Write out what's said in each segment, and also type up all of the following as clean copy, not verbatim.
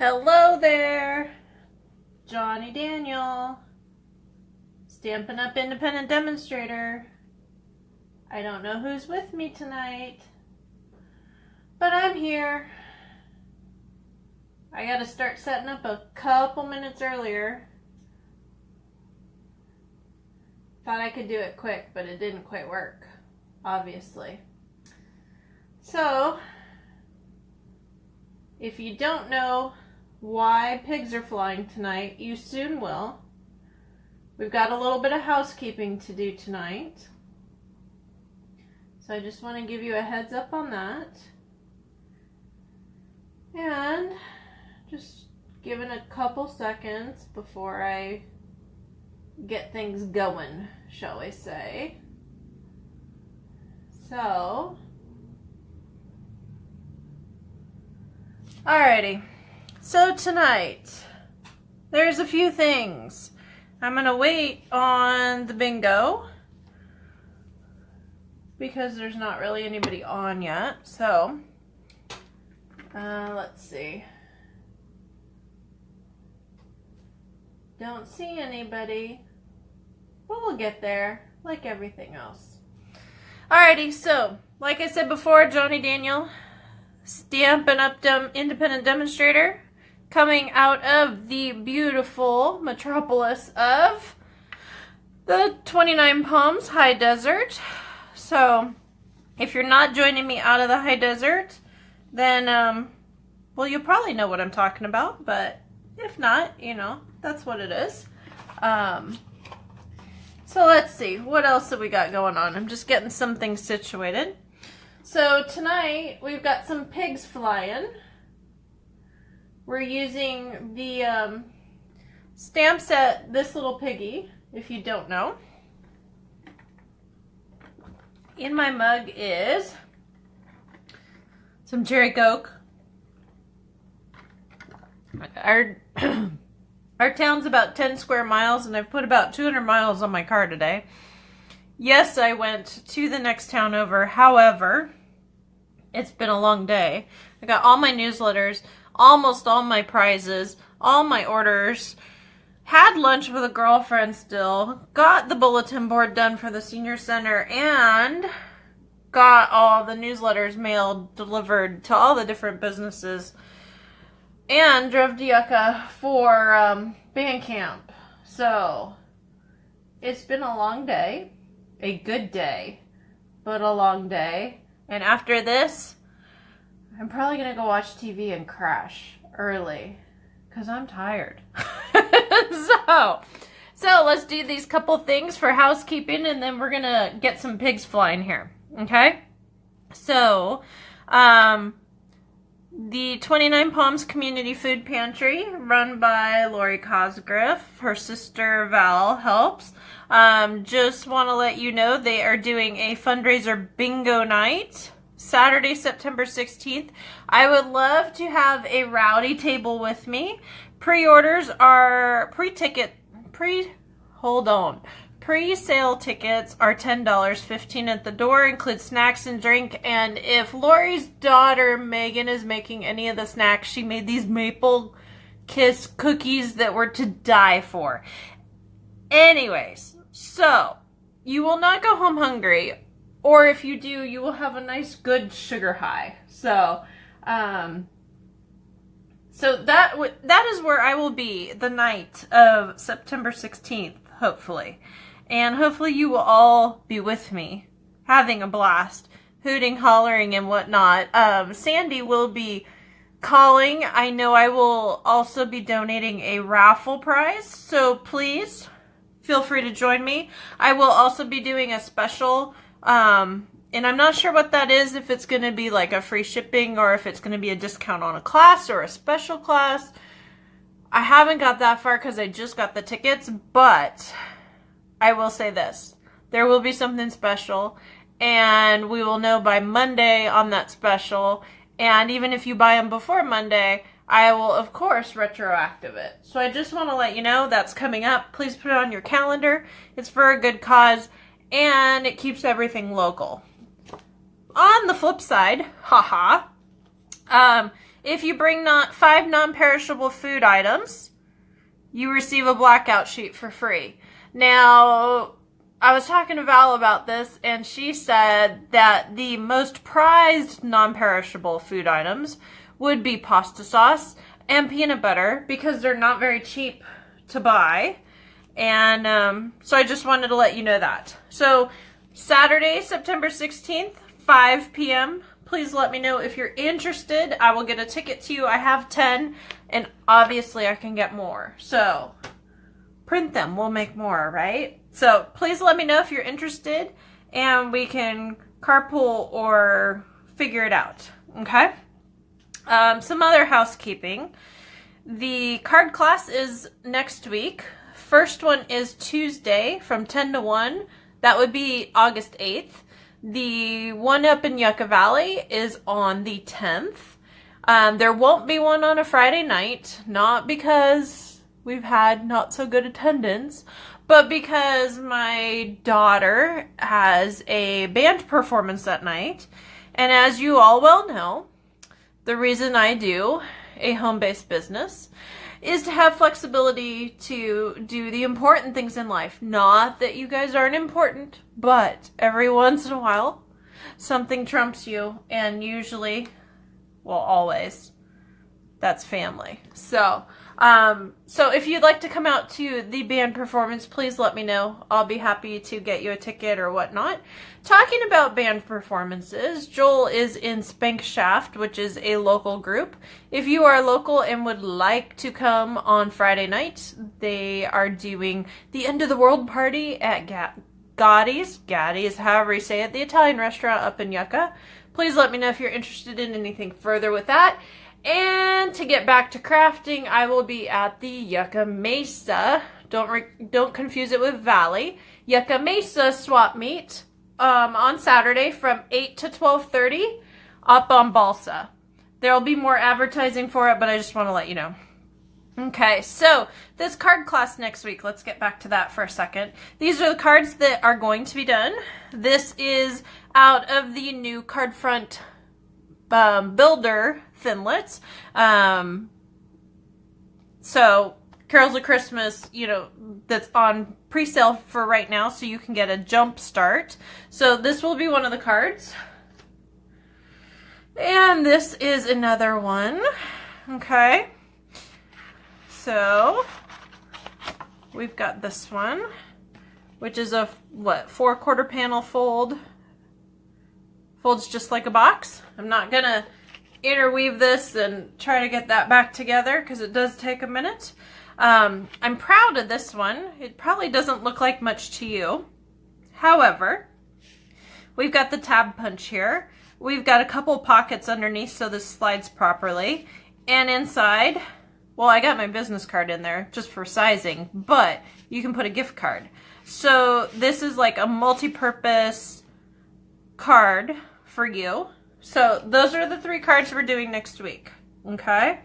Hello there, Johnny Daniel, Stampin' Up! Independent Demonstrator. I don't know who's with me tonight, but I'm here. I gotta start setting up a couple minutes earlier. Thought I could do it quick, but it didn't quite work, obviously. So, if you don't know why pigs are flying tonight, you soon will. We've got a little bit of housekeeping to do tonight. So I just want to give you a heads up on that. And just giving a couple seconds before I get things going, shall we say. So, alrighty. So tonight, there's a few things. I'm going to wait on the bingo because there's not really anybody on yet. So, let's see. Don't see anybody, but we'll get there like everything else. Alrighty, so, like I said before, Johnny Daniel, Stampin' Up! Independent Demonstrator, coming out of the beautiful metropolis of the 29 Palms High Desert. So, if you're not joining me out of the High Desert, then, well, you'll probably know what I'm talking about, but if not, you know, that's what it is. So let's see, what else have we got going on? I'm just getting some things situated. So tonight, we've got some pigs flying. We're using the stamp set, This Little Piggy, if you don't know. In my mug is some cherry coke. Our town's about 10 square miles, and I've put about 200 miles on my car today. Yes, I went to the next town over. However, it's been a long day. I got all my newsletters, almost all my prizes, all my orders, had lunch with a girlfriend still, got the bulletin board done for the senior center, and got all the newsletters mailed, delivered to all the different businesses, and drove to Yucca for band camp. So, it's been a long day. A good day, but a long day. And after this, I'm probably going to go watch TV and crash early because I'm tired. So let's do these couple things for housekeeping, and then we're going to get some pigs flying here. Okay? So, the 29 Palms Community Food Pantry, run by Lori Cosgriff. Her sister Val helps. Just want to let you know they are doing a fundraiser bingo night, Saturday, September 16th. I would love to have a rowdy table with me. Pre-orders are Pre-sale tickets are $10, $15 at the door, includes snacks and drink. And if Lori's daughter Megan is making any of the snacks, she made these Maple Kiss cookies that were to die for. Anyways, so you will not go home hungry, or if you do, you will have a nice good sugar high. So that is where I will be the night of September 16th, hopefully. And hopefully you will all be with me, having a blast, hooting, hollering, and whatnot. Sandy will be calling. I know I will also be donating a raffle prize, so please feel free to join me. I will also be doing a special, and I'm not sure what that is, if it's going to be like a free shipping or if it's going to be a discount on a class or a special class. I haven't got that far because I just got the tickets, but I will say this. There will be something special, and we will know by Monday on that special. And even if you buy them before Monday, I will, of course, retroactive it. So I just want to let you know that's coming up. Please put it on your calendar. It's for a good cause, and it keeps everything local. On the flip side, haha, If you bring 5 non-perishable food items, you receive a blackout sheet for free. Now, I was talking to Val about this, and she said that the most prized non-perishable food items would be pasta sauce and peanut butter because they're not very cheap to buy. And so I just wanted to let you know that. So Saturday, September 16th, 5 p.m. Please let me know if you're interested. I will get a ticket to you. I have 10, and obviously I can get more. So print them. We'll make more, right? So please let me know if you're interested, and we can carpool or figure it out, okay? Some other housekeeping. The card class is next week. First one is Tuesday from 10 to 1. That would be August 8th. The one up in Yucca Valley is on the 10th. There won't be one on a Friday night, not because we've had not so good attendance, but because my daughter has a band performance that night. And as you all well know, the reason I do a home-based business is to have flexibility to do the important things in life. Not that you guys aren't important, but every once in a while, something trumps you, and usually, well, always, that's family. So if you'd like to come out to the band performance, please let me know. I'll be happy to get you a ticket or whatnot. Talking about band performances, Joel is in Spank Shaft, which is a local group. If you are local and would like to come on Friday night, they are doing the End of the World party at Gatti's, however you say it, the Italian restaurant up in Yucca. Please let me know if you're interested in anything further with that. And to get back to crafting, I will be at the Yucca Mesa. Don't confuse it with Valley. Yucca Mesa swap meet on Saturday from 8 to 12:30 up on Balsa. There will be more advertising for it, but I just want to let you know. Okay, so this card class next week, let's get back to that for a second. These are the cards that are going to be done. This is out of the new card front builder Thinlits. So Carols of Christmas, that's on pre-sale for right now, so you can get a jump start. So this will be one of the cards. And this is another one. Okay. So we've got this one, which is a 4/4 panel fold. Folds just like a box. I'm not gonna interweave this and try to get that back together because it does take a minute. I'm proud of this one. It probably doesn't look like much to you. However, we've got the tab punch here. We've got a couple pockets underneath so this slides properly. And inside, well, I got my business card in there just for sizing, but you can put a gift card. So this is like a multi-purpose card for you. So those are the 3 cards we're doing next week. Okay.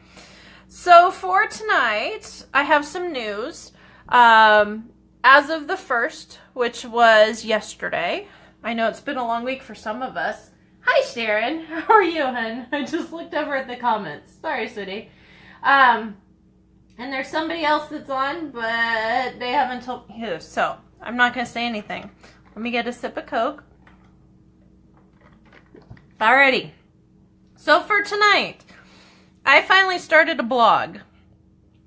So for tonight, I have some news. As of the 1st, which was yesterday, I know it's been a long week for some of us. Hi, Sharon. How are you, hun? I just looked over at the comments. Sorry, sweetie. And there's somebody else that's on, but they haven't told me who, so I'm not going to say anything. Let me get a sip of Coke. Alrighty. So for tonight, I finally started a blog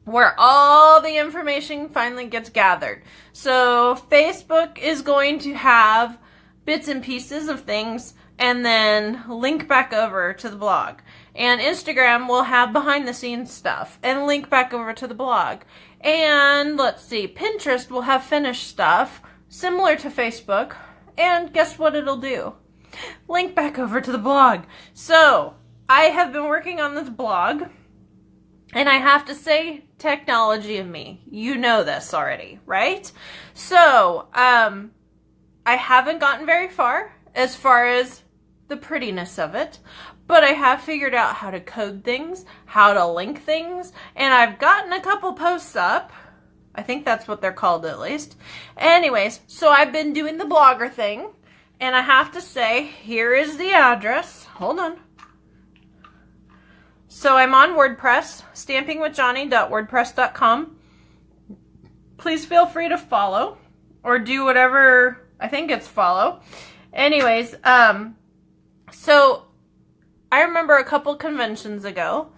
where all the information finally gets gathered. So Facebook is going to have bits and pieces of things and then link back over to the blog. And Instagram will have behind the scenes stuff and link back over to the blog. And let's see, Pinterest will have finished stuff similar to Facebook. And guess what it'll do? Link back over to the blog. So I have been working on this blog, and I have to say, technology and me, you know this already, right? So I haven't gotten very far as the prettiness of it, but I have figured out how to code things, how to link things, and I've gotten a couple posts up. I think that's what they're called, at least. Anyways, so I've been doing the blogger thing. And I have to say, here is the address. Hold on. So I'm on WordPress, stampingwithjohnny.wordpress.com. Please feel free to follow or do whatever, I think it's follow. Anyways, so I remember a couple conventions ago,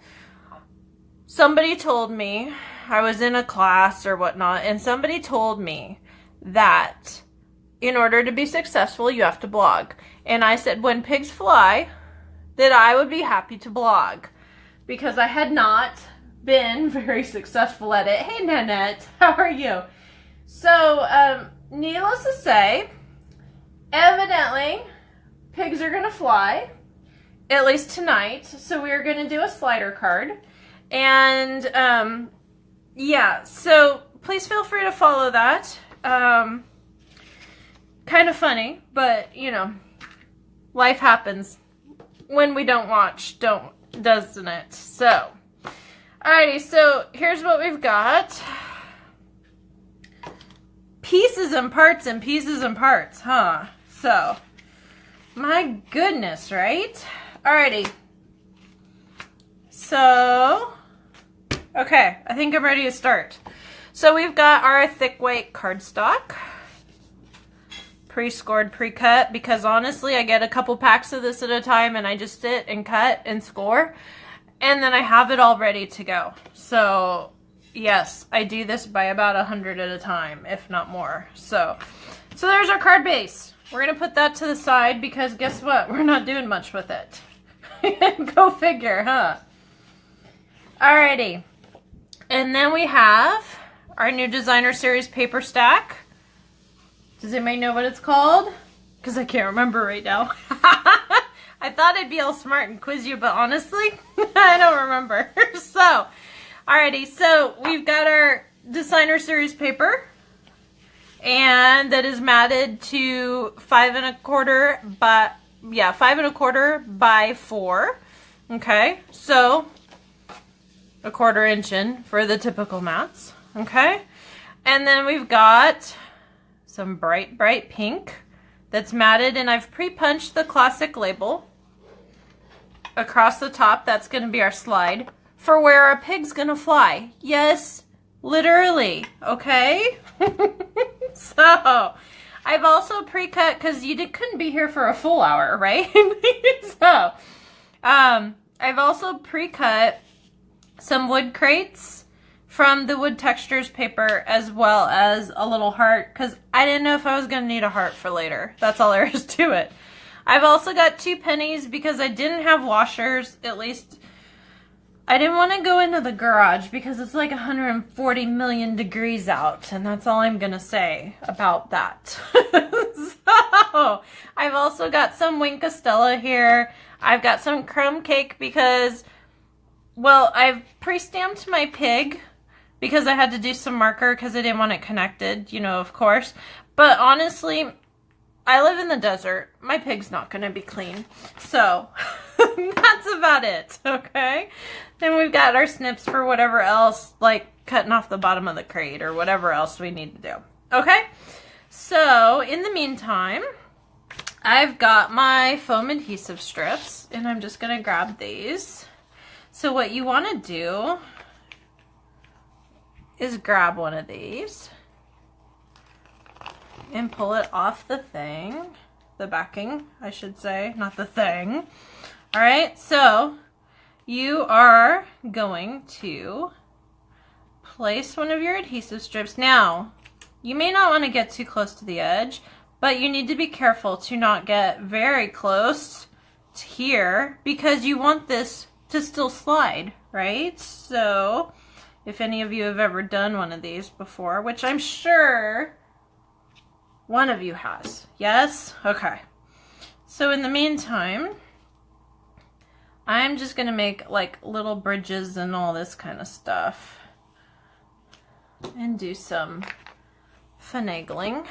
somebody told me, I was in a class or whatnot, and somebody told me that in order to be successful, you have to blog. And I said, when pigs fly, that I would be happy to blog, because I had not been very successful at it. Hey, Nanette, how are you? So, needless to say, evidently, pigs are going to fly, at least tonight. So we are going to do a slider card. And, yeah, so please feel free to follow that. Kind of funny, but, you know, life happens when we don't watch, doesn't it? So, alrighty, so here's what we've got. Pieces and parts and pieces and parts, huh? So, my goodness, right? Alrighty. So, okay, I think I'm ready to start. So we've got our thick weight cardstock. Pre-scored, pre-cut, because honestly I get a couple packs of this at a time and I just sit and cut and score, and then I have it all ready to go. So yes, I do this by about 100 at a time, if not more. So there's our card base. We're gonna put that to the side because guess what? We're not doing much with it. Go figure, huh? Alrighty. And then we have our new designer series paper stack. Does anybody know what it's called? Because I can't remember right now. I thought I'd be all smart and quiz you, but honestly, I don't remember. So, alrighty, so we've got our designer series paper, and that is matted to 5 1/4 by 4. Okay, so a 1/4 inch in for the typical mats. Okay, and then we've got some bright pink that's matted, and I've pre-punched the classic label across the top. That's going to be our slide for where our pig's going to fly. Yes, literally. Okay. So I've also pre-cut, because you couldn't be here for a full hour, right? So I've also pre-cut some wood crates from the Wood Textures paper, as well as a little heart, because I didn't know if I was going to need a heart for later. That's all there is to it. I've also got 2 pennies because I didn't have washers. At least I didn't want to go into the garage because it's like 140 million degrees out, and that's all I'm going to say about that. So I've also got some Wink Estella here. I've got some crumb cake because, well, I've pre-stamped my pig because I had to do some marker because I didn't want it connected, you know, of course. But honestly, I live in the desert. My pig's not going to be clean. So that's about it, okay? Then we've got our snips for whatever else, like cutting off the bottom of the crate or whatever else we need to do. Okay? So in the meantime, I've got my foam adhesive strips, and I'm just going to grab these. So what you want to do is grab one of these and pull it off the thing, the backing, I should say, not the thing. All right, so you are going to place one of your adhesive strips. Now, you may not want to get too close to the edge, but you need to be careful to not get very close to here, because you want this to still slide, right? So if any of you have ever done one of these before, which I'm sure one of you has. Yes? Okay. So in the meantime, I'm just going to make like little bridges and all this kind of stuff and do some finagling.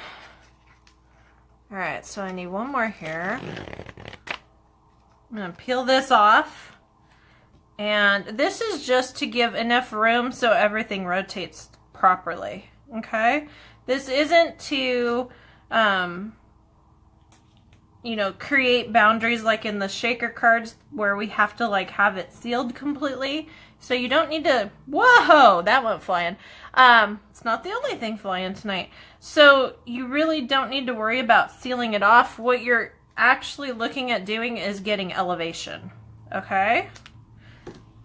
Alright, so I need one more here. I'm going to peel this off. And this is just to give enough room so everything rotates properly, okay? This isn't to you know, create boundaries like in the shaker cards where we have to like have it sealed completely. So you don't need to, whoa, that went flying. It's not the only thing flying tonight. So you really don't need to worry about sealing it off. What you're actually looking at doing is getting elevation, okay?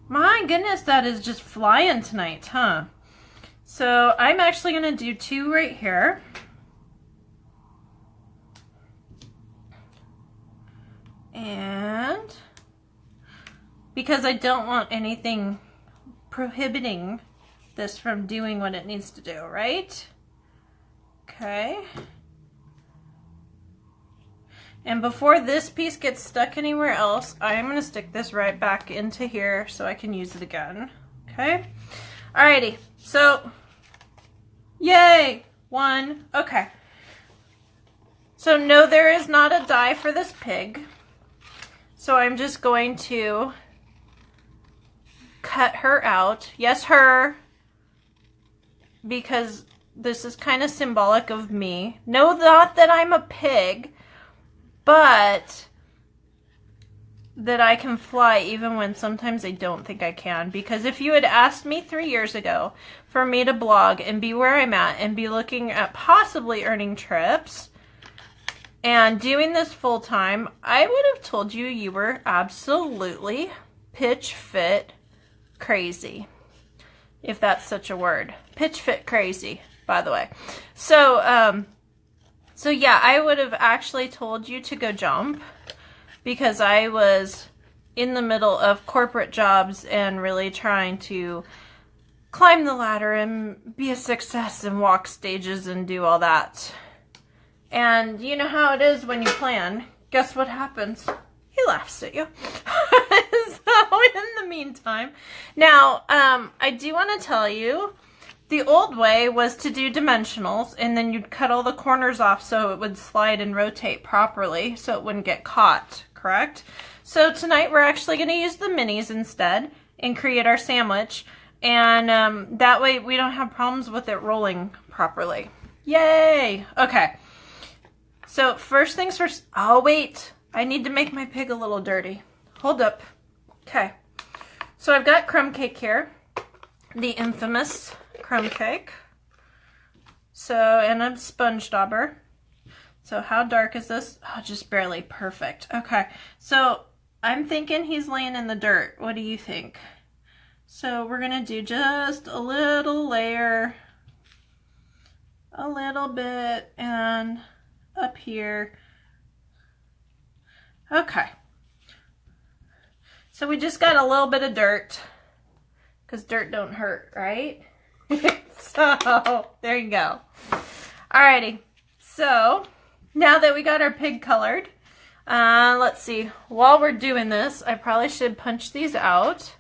My goodness, that is just flying tonight, huh? So I'm actually gonna do 2 right here. And because I don't want anything prohibiting this from doing what it needs to do, right? Okay. And before this piece gets stuck anywhere else, I'm going to stick this right back into here so I can use it again. Okay. Alrighty. So, yay! 1. Okay. So no, there is not a die for this pig. So I'm just going to cut her out. Yes, her. Because this is kind of symbolic of me. No, not that I'm a pig, but that I can fly even when sometimes I don't think I can. Because if you had asked me 3 years ago for me to blog and be where I'm at and be looking at possibly earning trips and doing this full time, I would have told you you were absolutely pitch fit crazy. If that's such a word. Pitch fit crazy, by the way. So, so yeah, I would have actually told you to go jump because I was in the middle of corporate jobs and really trying to climb the ladder and be a success and walk stages and do all that. And you know how it is when you plan. Guess what happens? He laughs at you. So in the meantime, now I do want to tell you, the old way was to do dimensionals and then you'd cut all the corners off so it would slide and rotate properly so it wouldn't get caught, correct? So tonight we're actually going to use the minis instead and create our sandwich, and that way we don't have problems with it rolling properly. Yay! Okay, so first things first. Oh wait, I need to make my pig a little dirty. Hold up. Okay, so I've got crumb cake here, the infamous crumb cake. So, and a sponge dauber. So how dark is this? Oh, just barely perfect. Okay, so I'm thinking he's laying in the dirt. What do you think? So we're gonna do just a little layer, a little bit, and up here. Okay. So we just got a little bit of dirt, because dirt don't hurt, right? So, there you go. Alrighty, so now that we got our pig colored, let's see, while we're doing this, I probably should punch these out.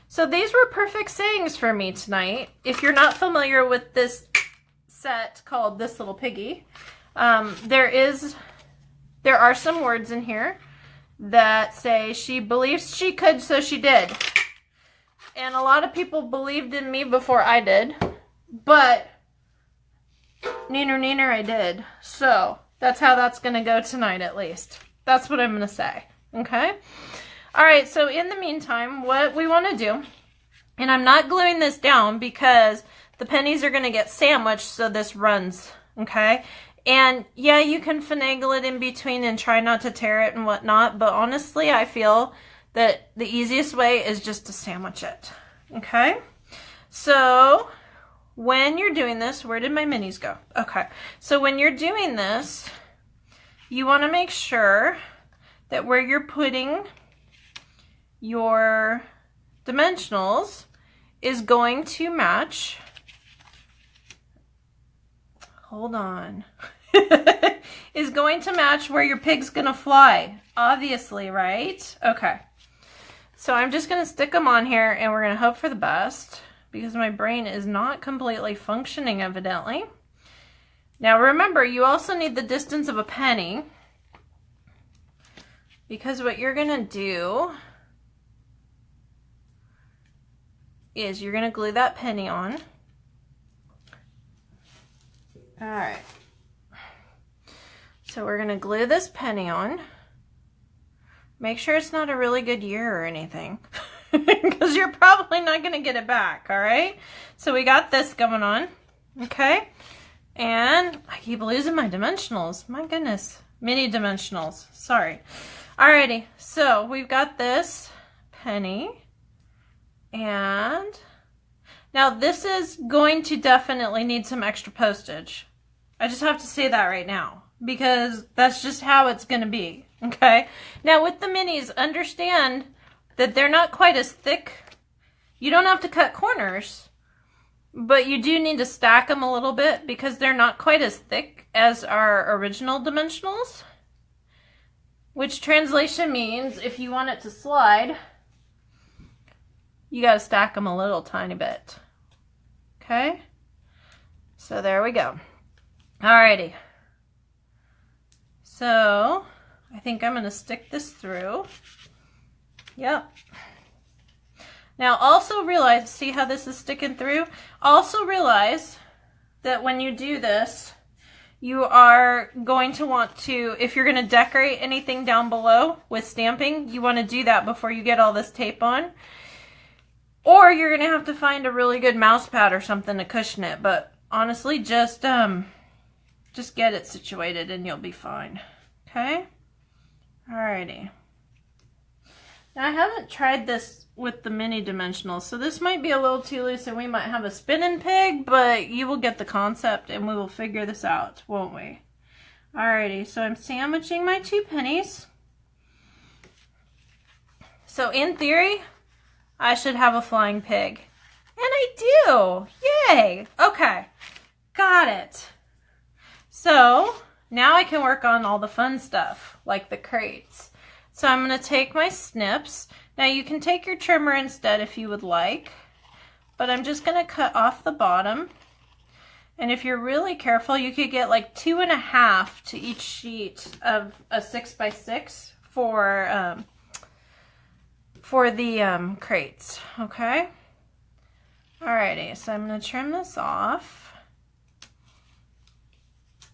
So these were perfect sayings for me tonight. If you're not familiar with this set called This Little Piggy, there are some words in here that say she believes she could, so she did. And a lot of people believed in me before I did, but neener neener I did. So that's how that's gonna go tonight, at least. That's what I'm gonna say, okay? All right, so in the meantime, what we wanna do, and I'm not gluing this down because the pennies are gonna get sandwiched so this runs, okay? And yeah, you can finagle it in between and try not to tear it and whatnot, but honestly, I feel that the easiest way is just to sandwich it, okay? So when you're doing this, where did my minis go? Okay, so when you're doing this, you wanna make sure that where you're putting your dimensionals is going to match. Hold on. Is going to match where your pig's gonna fly, obviously, right? Okay, so I'm just gonna stick them on here and we're gonna hope for the best because my brain is not completely functioning, evidently. Now remember, you also need the distance of a penny, because what you're gonna do is you're gonna glue that penny on. All right. So we're going to glue this penny on. Make sure it's not a really good year or anything, because you're probably not going to get it back, all right? So we got this going on, okay? And I keep losing my dimensionals. My goodness. Mini dimensionals. Sorry. Alrighty. So we've got this penny. And now this is going to definitely need some extra postage. I just have to say that right now, because that's just how it's going to be. Okay. Now with the minis, understand that they're not quite as thick. You don't have to cut corners, but you do need to stack them a little bit because they're not quite as thick as our original dimensionals. Which translation means if you want it to slide, you got to stack them a little tiny bit. Okay. So there we go. Alrighty. So I think I'm going to stick this through. Yep. Now also realize, see how this is sticking through? Also realize that when you do this, you are going to want to, if you're going to decorate anything down below with stamping, you want to do that before you get all this tape on. Or you're going to have to find a really good mouse pad or something to cushion it. But honestly, just get it situated and you'll be fine. Okay? Alrighty. Now I haven't tried this with the mini dimensionals, so this might be a little too loose and we might have a spinning pig, but you will get the concept and we will figure this out, won't we? Alrighty, so I'm sandwiching my 2 pennies. So in theory, I should have a flying pig. And I do! Yay! Okay, got it. So now I can work on all the fun stuff, like the crates. So I'm going to take my snips. Now you can take your trimmer instead if you would like, but I'm just going to cut off the bottom. And if you're really careful, you could get like 2.5 to each sheet of a 6x6 for the crates, okay? Alrighty, so I'm going to trim this off.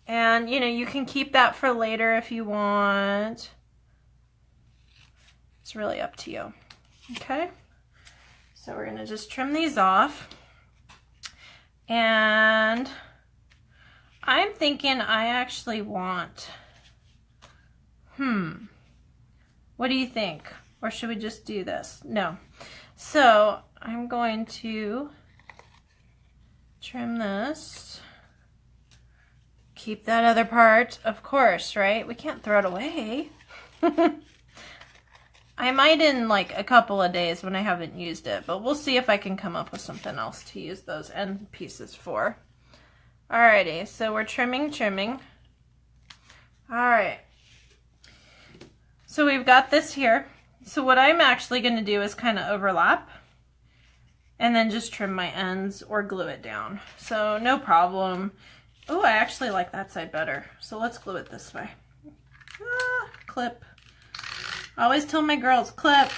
And, you know, you can keep that for later if you want. It's really up to you. Okay? So we're going to just trim these off. And I'm thinking I actually want, what do you think? Or should we just do this? No. So I'm going to trim this. Keep that other part, of course, right? We can't throw it away. I might in like a couple of days when I haven't used it, but we'll see if I can come up with something else to use those end pieces for. Alrighty, so we're trimming. Alright. So we've got this here. So what I'm actually going to do is kind of overlap and then just trim my ends or glue it down. So no problem. Oh, I actually like that side better. So let's glue it this way. Clip. I always tell my girls, clip.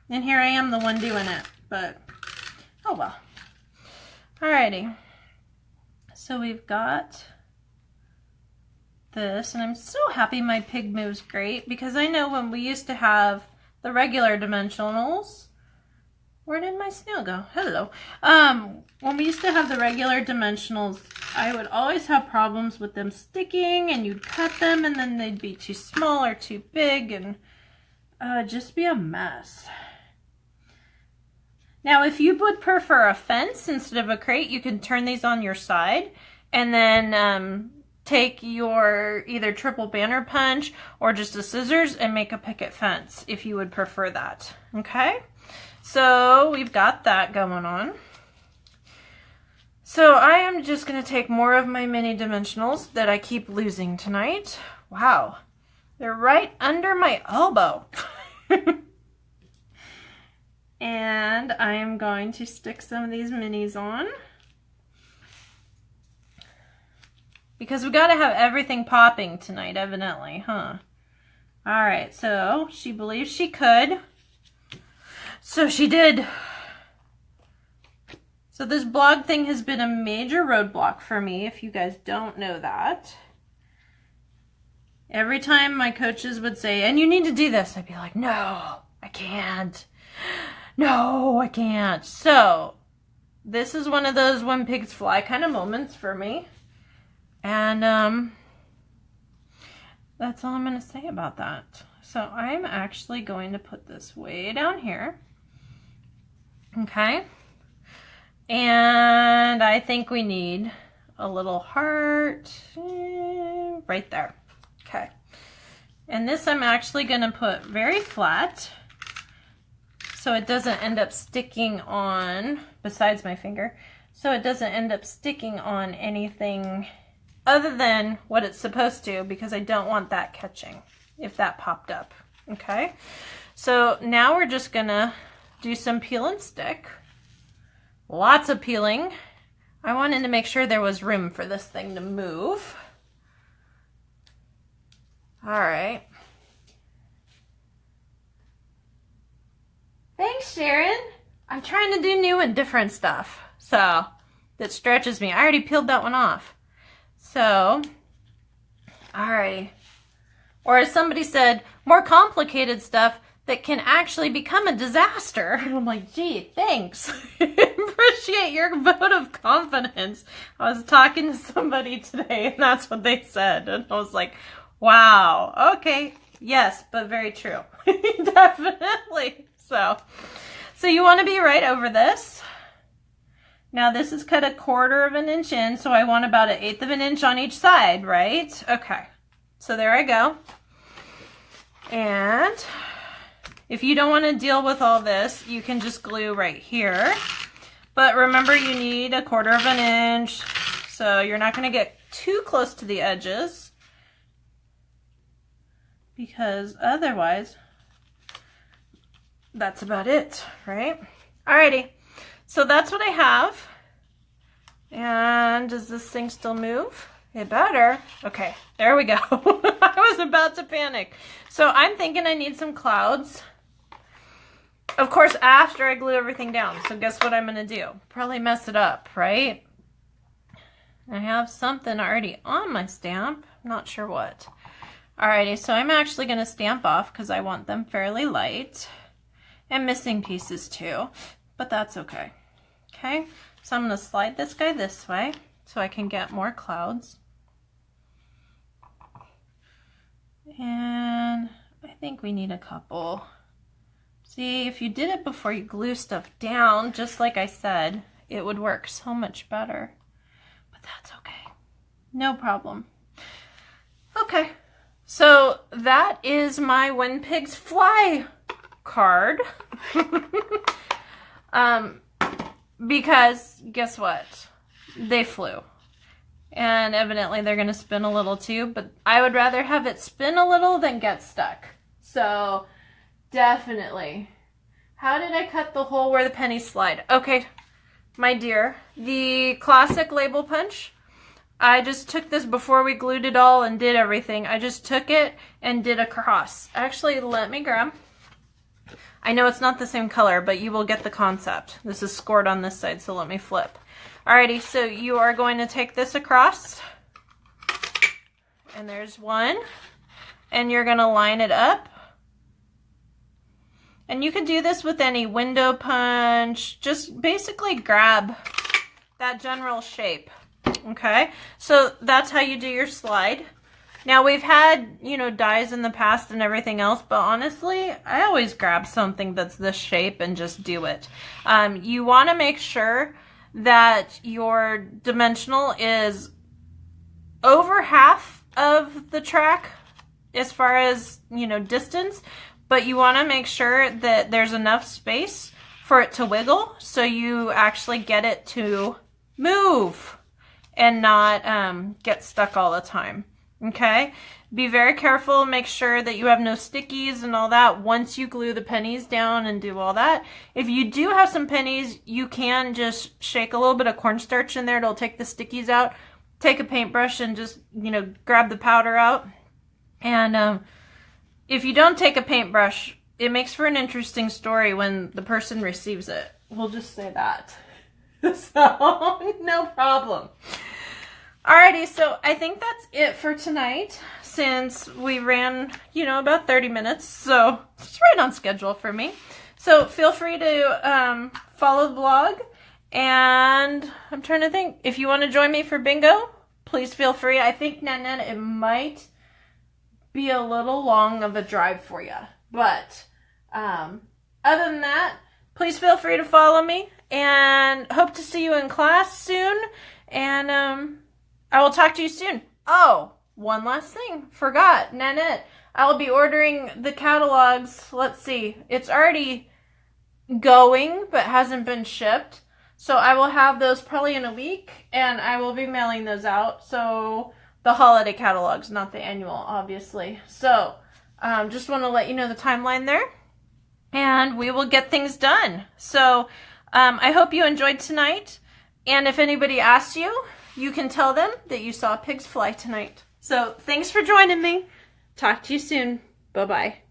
And here I am the one doing it. But, oh well. Alrighty. So we've got this. And I'm so happy my pig moves great. Because I know when we used to have the regular dimensionals. Where did my snail go? Hello. When we used to have the regular dimensionals, I would always have problems with them sticking, and you'd cut them, and then they'd be too small or too big, and just be a mess. Now, if you would prefer a fence instead of a crate, you can turn these on your side, and then take your either triple banner punch or just a scissors and make a picket fence if you would prefer that. Okay? So we've got that going on. So I am just going to take more of my mini dimensionals that I keep losing tonight. Wow. They're right under my elbow. And I am going to stick some of these minis on. Because we got to have everything popping tonight, evidently, huh? Alright, so she believes she could. So she did. So this blog thing has been a major roadblock for me, if you guys don't know that. Every time my coaches would say, and you need to do this, I'd be like, no, I can't. No, I can't. So this is one of those when pigs fly kind of moments for me. And that's all I'm going to say about that. So I'm actually going to put this way down here. Okay. And I think we need a little heart right there. Okay. And this I'm actually going to put very flat so it doesn't end up sticking on, besides my finger, so it doesn't end up sticking on anything other than what it's supposed to, because I don't want that catching if that popped up. Okay. So now we're just going to do some peel and stick. Lots of peeling. I wanted to make sure there was room for this thing to move. All right. Thanks, Sharon. I'm trying to do new and different stuff, so that stretches me. I already peeled that one off. So, all right. Or as somebody said, more complicated stuff that can actually become a disaster. I'm like, gee, thanks. Appreciate your vote of confidence. I was talking to somebody today and that's what they said. And I was like, wow, okay, yes, but very true. Definitely. So you want to be right over this. Now this is cut 1/4 of an inch in, so I want about 1/8 of an inch on each side, right? Okay, so there I go. And if you don't want to deal with all this, you can just glue right here. But remember, you need 1/4 of an inch, so you're not going to get too close to the edges, because otherwise, that's about it, right? Alrighty, so that's what I have. And does this thing still move? It better. Okay, there we go. I was about to panic. So I'm thinking I need some clouds. Of course, after I glue everything down. So guess what I'm going to do? Probably mess it up, right? I have something already on my stamp. Not sure what. Alrighty, so I'm actually going to stamp off because I want them fairly light. And missing pieces too, but that's okay. Okay, so I'm going to slide this guy this way so I can get more clouds. And I think we need a couple. See, if you did it before you glue stuff down, just like I said, it would work so much better. But that's okay. No problem. Okay, so that is my When Pigs Fly card. Because guess what? They flew. And evidently they're going to spin a little too, but I would rather have it spin a little than get stuck. So definitely. How did I cut the hole where the pennies slide? Okay, my dear, the classic label punch. I just took this before we glued it all and did everything. I just took it and did a cross. Actually, let me grab. I know it's not the same color, but you will get the concept. This is scored on this side, so let me flip. Alrighty, so you are going to take this across. And there's one. And you're going to line it up. And you can do this with any window punch. Just basically grab that general shape. Okay? So that's how you do your slide. Now we've had, you know, dies in the past and everything else, but honestly, I always grab something that's this shape and just do it. You want to make sure that your dimensional is over half of the track as far as, you know, distance, but you want to make sure that there's enough space for it to wiggle so you actually get it to move and not get stuck all the time. Okay, be very careful, make sure that you have no stickies and all that once you glue the pennies down and do all that. If you do have some pennies, you can just shake a little bit of cornstarch in there. It'll take the stickies out. Take a paintbrush and just, you know, grab the powder out. And if you don't take a paintbrush, it makes for an interesting story when the person receives it. We'll just say that. So, no problem. Alrighty, so I think that's it for tonight since we ran, about 30 minutes. So it's right on schedule for me. So feel free to follow the blog. And I'm trying to think, if you want to join me for bingo, please feel free. I think, Nanette, it might be a little long of a drive for you. But other than that, please feel free to follow me. And hope to see you in class soon. And I will talk to you soon. Oh, one last thing. Forgot. Nanette, I will be ordering the catalogs. Let's see. It's already going, but hasn't been shipped. So I will have those probably in a week, and I will be mailing those out. So the holiday catalogs, not the annual, obviously. So just want to let you know the timeline there. And we will get things done. So I hope you enjoyed tonight. And if anybody asks you, you can tell them that you saw pigs fly tonight. So thanks for joining me. Talk to you soon. Bye-bye.